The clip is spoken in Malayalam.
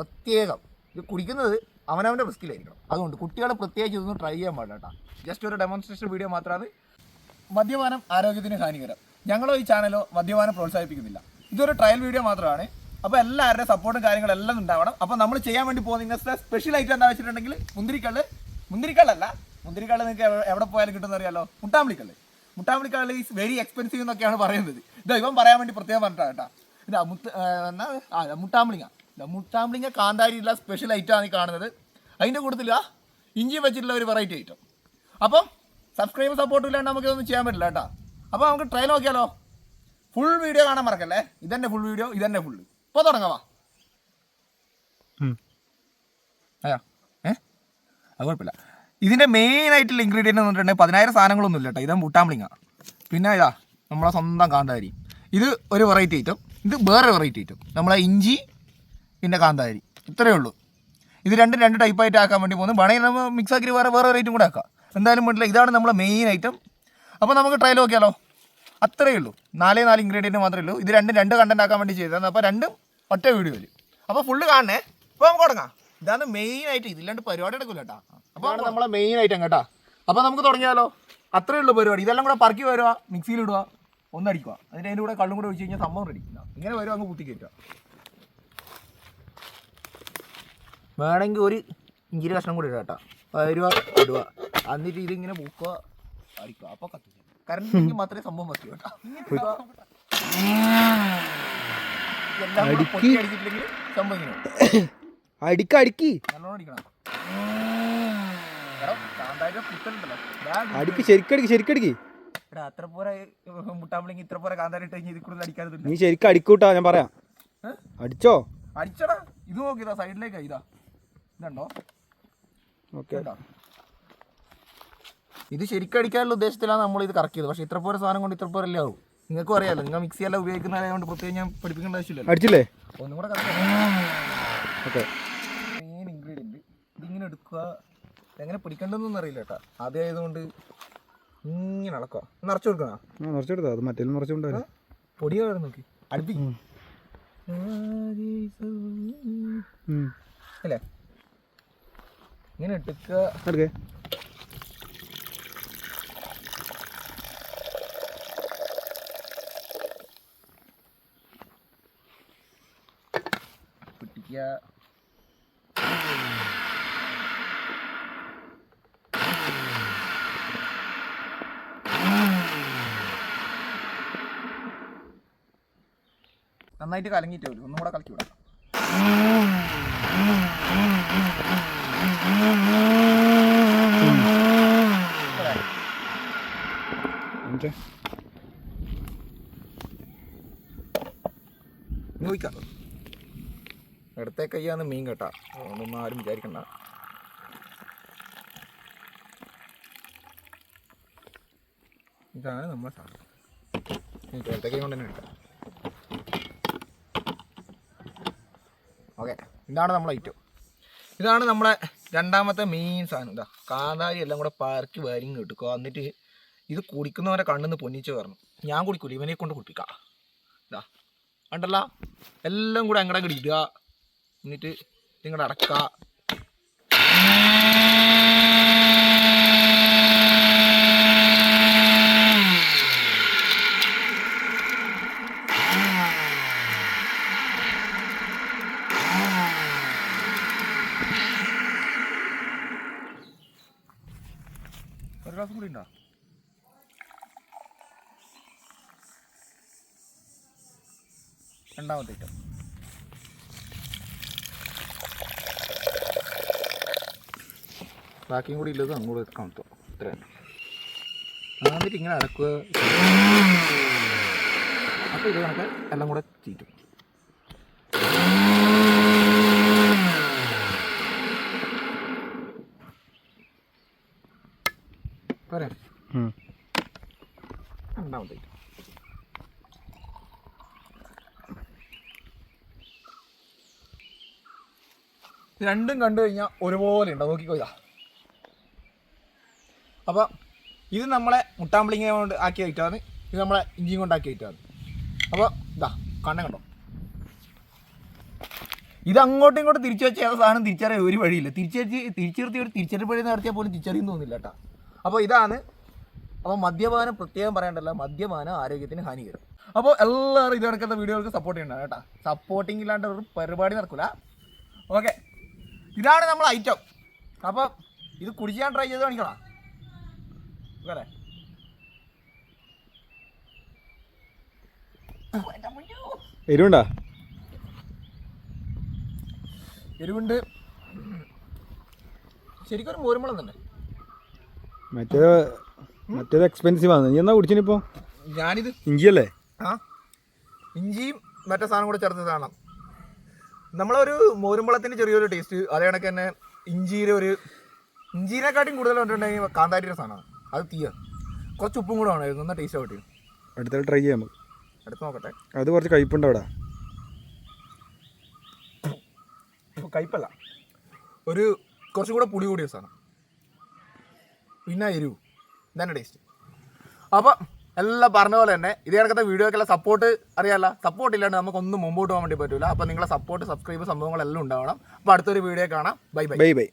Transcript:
പ്രത്യേകം ഇത് കുടിക്കുന്നത് അവനവൻ്റെ റിസ്കിലായിരിക്കണം. അതുകൊണ്ട് കുട്ടികൾ പ്രത്യേകിച്ച് ഇതൊന്നും ട്രൈ ചെയ്യാൻ പാടില്ല കേട്ടോ. ജസ്റ്റ് ഒരു ഡെമോൺസ്ട്രേഷൻ വീഡിയോ മാത്രമാണ്. മദ്യപാനം ആരോഗ്യത്തിന് ഹാനികരം. ഞങ്ങളോ ഈ ചാനലോ മദ്യപാനം പ്രോത്സാഹിപ്പിക്കുന്നില്ല. ഇതൊരു ട്രയൽ വീഡിയോ മാത്രമാണ്. അപ്പോൾ എല്ലാവരുടെയും സപ്പോർട്ടും കാര്യങ്ങളെല്ലാം ഉണ്ടാവണം. അപ്പോൾ നമ്മൾ ചെയ്യാൻ വേണ്ടി പോകുന്ന ഇന്നത്തെ സ്പെഷ്യൽ ഐറ്റം എന്താ വെച്ചിട്ടുണ്ടെങ്കിൽ മുന്തിരിക്കള്ളല്ല, മുന്തിരിക്കള്ള് നിങ്ങൾക്ക് എവിടെ പോയാലും കിട്ടുമെന്ന് അറിയാലോ. മുട്ടാമ്പിളിക്കള്ള് ഈസ് വെരി എക്സ്പെൻസീവ് എന്നൊക്കെയാണ് പറയുന്നത്. ഇവൻ പറയാൻ വേണ്ടി പ്രത്യേകം പറഞ്ഞിട്ടാണ് കേട്ടോ. മുട്ടാമ്പിളിങ്ങ കാന്താരിയുള്ള സ്പെഷ്യൽ ഐറ്റമാണ് ഈ കാണുന്നത്. അതിൻ്റെ കൂട്ടത്തില്ല ഇഞ്ചി വെച്ചിട്ടുള്ള ഒരു വെറൈറ്റി ഐറ്റം. അപ്പം സബ്സ്ക്രൈബ് സപ്പോർട്ടും ഇല്ലാണ്ട് നമുക്കിതൊന്നും ചെയ്യാൻ പറ്റില്ല കേട്ടോ. അപ്പോൾ നമുക്ക് ട്രയൽ നോക്കിയാലോ. ഫുൾ വീഡിയോ കാണാൻ മറക്കല്ലേ. ഇതന്നെ ഫുൾ വീഡിയോ, ഇതന്നെ ഫുള്ള്. ഇപ്പോൾ തുടങ്ങാവാ. അത് കുഴപ്പമില്ല. ഇതിൻ്റെ മെയിൻ ആയിട്ടുള്ള ഇൻഗ്രീഡിയൻ്റ് എന്ന് പറഞ്ഞിട്ടുണ്ടെങ്കിൽ 10,000 സാധനങ്ങളൊന്നും ഇല്ല കേട്ടോ. ഇതാ മുട്ടാമ്പിളിങ്ങ, പിന്നെ ഇതാ നമ്മളെ സ്വന്തം കാന്താരി. ഇത് ഒരു വെറൈറ്റി ഐറ്റം, ഇത് വേറെ വെറൈറ്റി ഐറ്റം. നമ്മളെ ഇഞ്ചി പിന്നെ കാന്താരി, ഇത്രയേ ഉള്ളൂ. ഇത് രണ്ട് ടൈപ്പായിട്ട് ആക്കാൻ വേണ്ടി പോകുന്നു. വേണമെങ്കിൽ നമ്മൾ മിക്സ് ആക്കി വേറെ റേറ്റും കൂടെ ആക്കാം. എന്തായാലും വേണ്ടില്ല. ഇതാണ് നമ്മളെ മെയിൻ ഐറ്റം. അപ്പോൾ നമുക്ക് ട്രയൽ നോക്കിയാലോ. അത്രയേ ഉള്ളൂ. 4 ഇൻഗ്രീഡിയൻറ്റ് മാത്രമേ ഉള്ളൂ. ഇത് രണ്ട് കണ്ടന്റ് ആക്കാൻ വേണ്ടി ചെയ്തതാണ്. അപ്പോൾ രണ്ടും ഒറ്റ വീഡിയോയിൽ. അപ്പോൾ ഫുള്ള് കാണണേ. ഇപ്പോൾ നമുക്ക് തുടങ്ങാം. ഇതാണ് മെയിൻ ആയിട്ട്. ഇതില്ലാണ്ട് പരിപാടി എടുക്കില്ല കേട്ടോ. അപ്പോൾ നമ്മളെ മെയിൻ ഐറ്റം കേട്ടോ. അപ്പോൾ നമുക്ക് തുടങ്ങിയാലോ. അത്രയേ ഉള്ളൂ പരിപാടി. ഇതെല്ലാം കൂടെ പറക്കി വരുക, മിക്സിയിൽ ഇടുക, ഒന്നടിക്കുക. അതിൻ്റെ കൂടെ കള്ളും കൂടെ ഒഴിച്ച് കഴിഞ്ഞാൽ സംഭവം റെഡി. ഇങ്ങനെ വരുക, അങ്ങ് കുത്തി കയറ്റുക. വേണമെങ്കിൽ ഒരു ഇഞ്ചിരി കഷ്ണം കൂടി ഇടുക കേട്ടോ. വരുക, ഇടുക, എന്നിട്ട് ഇതിങ്ങനെ പൂക്കുക, അടിക്കുക. അപ്പോൾ കത്തിക്കുക. കറണ്ട് മാത്രമേ സംഭവം പറ്റൂ കേട്ടോ. എല്ലാം പൊട്ടി അടിച്ചിട്ടില്ലെങ്കിൽ സംഭവം ഇങ്ങനെ അടിക്ക് നല്ലോണം അടിക്കണം. അടിക്ക് ശരിക്കടിക്ക്. അത്ര പോരെ മുട്ടാമ്പിളിങ്ങി ഇത്ര പോരെ കാന്താരി ഇട്ട് കഴിഞ്ഞാൽ ഇത് കൂടുതൽ അടിക്കാതെ നീ ശരിക്കും അടിക്കൂട്ടാ. ഞാൻ പറയാം, അടിച്ചടാ. ഇത് നോക്കിയതാ സൈഡിലേക്ക്. ഇതുണ്ടോ? ഓക്കെ. ഇത് ശരിക്കും അടിക്കാനുള്ള ഉദ്ദേശത്തിലാണ് നമ്മൾ ഇത് കറക്കിയത്. പക്ഷേ ഇത്ര പോരെ സാധനം കൊണ്ട് ഇത്ര പോരല്ലേ ആവും. നിങ്ങൾക്കും അറിയാമല്ലോ. നിങ്ങൾ മിക്സി എല്ലാം ഉപയോഗിക്കുന്നതായതുകൊണ്ട് പ്രത്യേകം ഞാൻ പഠിപ്പിക്കേണ്ട ആവശ്യമില്ല. അടിച്ചില്ലേ? ഒന്നും കൂടെ കറക്കാം. മെയിൻ ഇൻഗ്രീഡിയൻറ്റ് ഇതിങ്ങനെ എടുക്കുക. എങ്ങനെ പിടിക്കേണ്ടതെന്നൊന്നും അറിയില്ല കേട്ടോ. ആദ്യമായതുകൊണ്ട് ഇങ്ങനെ ഇളക്കുക. നിറച്ചു കൊടുക്കണം. അത് മറ്റേ നിറച്ചുകൊണ്ടോ പൊടിയോ നോക്കി അടുപ്പിക്കും അല്ലേ. ഇങ്ങനെ എടുക്കുക. പിടിക്കുക. നന്നായിട്ട് കലങ്ങിയിട്ട് വരും. ഒന്നും കൂടെ കലക്കി വിടാം. നോക്കാം. ഇടത്തെ കയ്യാന്ന് മീൻ കേട്ടാ. ഒന്നും ആരും വിചാരിക്കണ്ട. ഇതാണ് നമ്മളെ സാധനം. ഇടത്തെ കൈ കൊണ്ട് തന്നെ എടുക്കാം. ഓക്കെ, ഇതാണ് നമ്മളെ ഐറ്റം. ഇതാണ് നമ്മളെ രണ്ടാമത്തെ മെയിൻ സാധനം. ഇതാ കാന്താരി എല്ലാം കൂടെ പറക്കി വരിങ്ങ് എടുക്കുക. എന്നിട്ട് ഇത് കുടിക്കുന്നവരെ കണ്ണിന്ന് പൊന്നിച്ച് പറഞ്ഞു. ഞാൻ കുടിക്കൂല, ഇവനെ കൊണ്ട് കുടിപ്പിക്കാം. ഇതാ കണ്ടല്ല, എല്ലാം കൂടെ അങ്ങോട്ട് ഇടുക. എന്നിട്ട് നിങ്ങളുടെ അടക്കുക. ഒരു ഗ്ലാസ് കൂടി ഉണ്ടോ? രണ്ടാമത്തെ ഐറ്റം. ബാക്കിയും കൂടി ഇല്ലത് അങ്ങോട്ട് കാണത്തോ. ഇത്ര എന്നിട്ട് ഇങ്ങനെ അടക്കുക. അപ്പോൾ ഇത് കണക്ക് എല്ലാം കൂടെ തീറ്റും. പോരെ? രണ്ടാമത്തെ ഐറ്റം. രണ്ടും കണ്ടു കഴിഞ്ഞാൽ ഒരുപോലെ ഉണ്ടോ നോക്കിക്കോ. ഇതാ. അപ്പോൾ ഇത് നമ്മളെ മുട്ടാമ്പിളിങ്ങ കൊണ്ട് ആക്കിയ ഐറ്റമാണ്. ഇത് നമ്മളെ ഇഞ്ചിയും കൊണ്ടാക്കിയ ഐറ്റമാണ്. അപ്പോൾ ഇതാ കണ്ണ കണ്ടോ. ഇത് അങ്ങോട്ടും ഇങ്ങോട്ടും തിരിച്ചു വെച്ച ഏതാ സാധനം തിരിച്ചറിയാൻ ഒരു വഴിയില്ല. തിരിച്ചിരുത്തി ഒരു തിരിച്ചറിപ്പഴി നടത്തിയാൽ പോലും തിരിച്ചറിയുന്നു തോന്നില്ല കേട്ടോ. അപ്പോൾ ഇതാണ്. അപ്പോൾ മദ്യപാനം പ്രത്യേകം പറയണ്ടല്ലോ, മദ്യപാനം ആരോഗ്യത്തിന് ഹാനികരം. അപ്പോൾ എല്ലാവരും ഇത് നടക്കുന്ന വീഡിയോകൾക്ക് സപ്പോർട്ട് ചെയ്യണം കേട്ടോ. സപ്പോർട്ടിങ് ഇല്ലാണ്ട് ഒരു പരിപാടി നടക്കില്ല. ഓക്കെ, ഇതാണ് നമ്മൾ ഐറ്റം. അപ്പോൾ ഇത് കുടിക്കാൻ ട്രൈ ചെയ്ത് കാണിക്കണം. ഓക്കെ, എരിവുണ്ടാ? എരിവുണ്ട്. ശരിക്കും ഒരു മോരുമ്പളം തന്നെ. മറ്റേത് എക്സ്പെൻസീവ് ആണ്. നീ എന്നാ കുടിച്ചിനിപ്പോ? ഞാനിത് ഇഞ്ചിയല്ലേ? ആ, ഇഞ്ചിയും മറ്റേ സാധനം കൂടെ ചേർത്ത് സാധനം. നമ്മളൊരു മോരുമ്പളത്തിൻ്റെ ചെറിയൊരു ടേസ്റ്റ്, അതേ കണക്ക് തന്നെ ഇഞ്ചീനെക്കാട്ടിയും കൂടുതൽ കണ്ടിട്ടുണ്ടെങ്കിൽ കാന്താരിയുടെ സാധനമാണ്. അത് തീയ കുറച്ച് ഉപ്പും കൂടെ വേണമായിരുന്നു, എന്നാൽ ടേസ്റ്റ് ആവട്ടെ. അടുത്ത ട്രൈ ചെയ്യാം നമുക്ക്. അടുത്ത് നോക്കട്ടെ. അത് കുറച്ച് കയ്പുണ്ട് അവിടെ. കയ്പല്ല, ഒരു കുറച്ചും കൂടെ പുളി കൂടിയ സാധനം, പിന്നെ എരിവ്, ഇതന്നെ ടേസ്റ്റ്. അപ്പോൾ എല്ലാം പറഞ്ഞ പോലെ തന്നെ ഇതേ കണക്കത്തെ വീഡിയോക്കെല്ലാം സപ്പോർട്ട് അറിയാമല്ല. സപ്പോർട്ട് ഇല്ലാണ്ട് നമുക്കൊന്നും മുമ്പോട്ട് പോകാൻ വേണ്ടി പറ്റില്ല. അപ്പോൾ നിങ്ങളെ സപ്പോർട്ട്, സബ്സ്ക്രൈബ് സംഭവങ്ങളെല്ലാം ഉണ്ടാവണം. അപ്പോൾ അടുത്തൊരു വീഡിയോ കാണാം. Bye bye. Bye bye.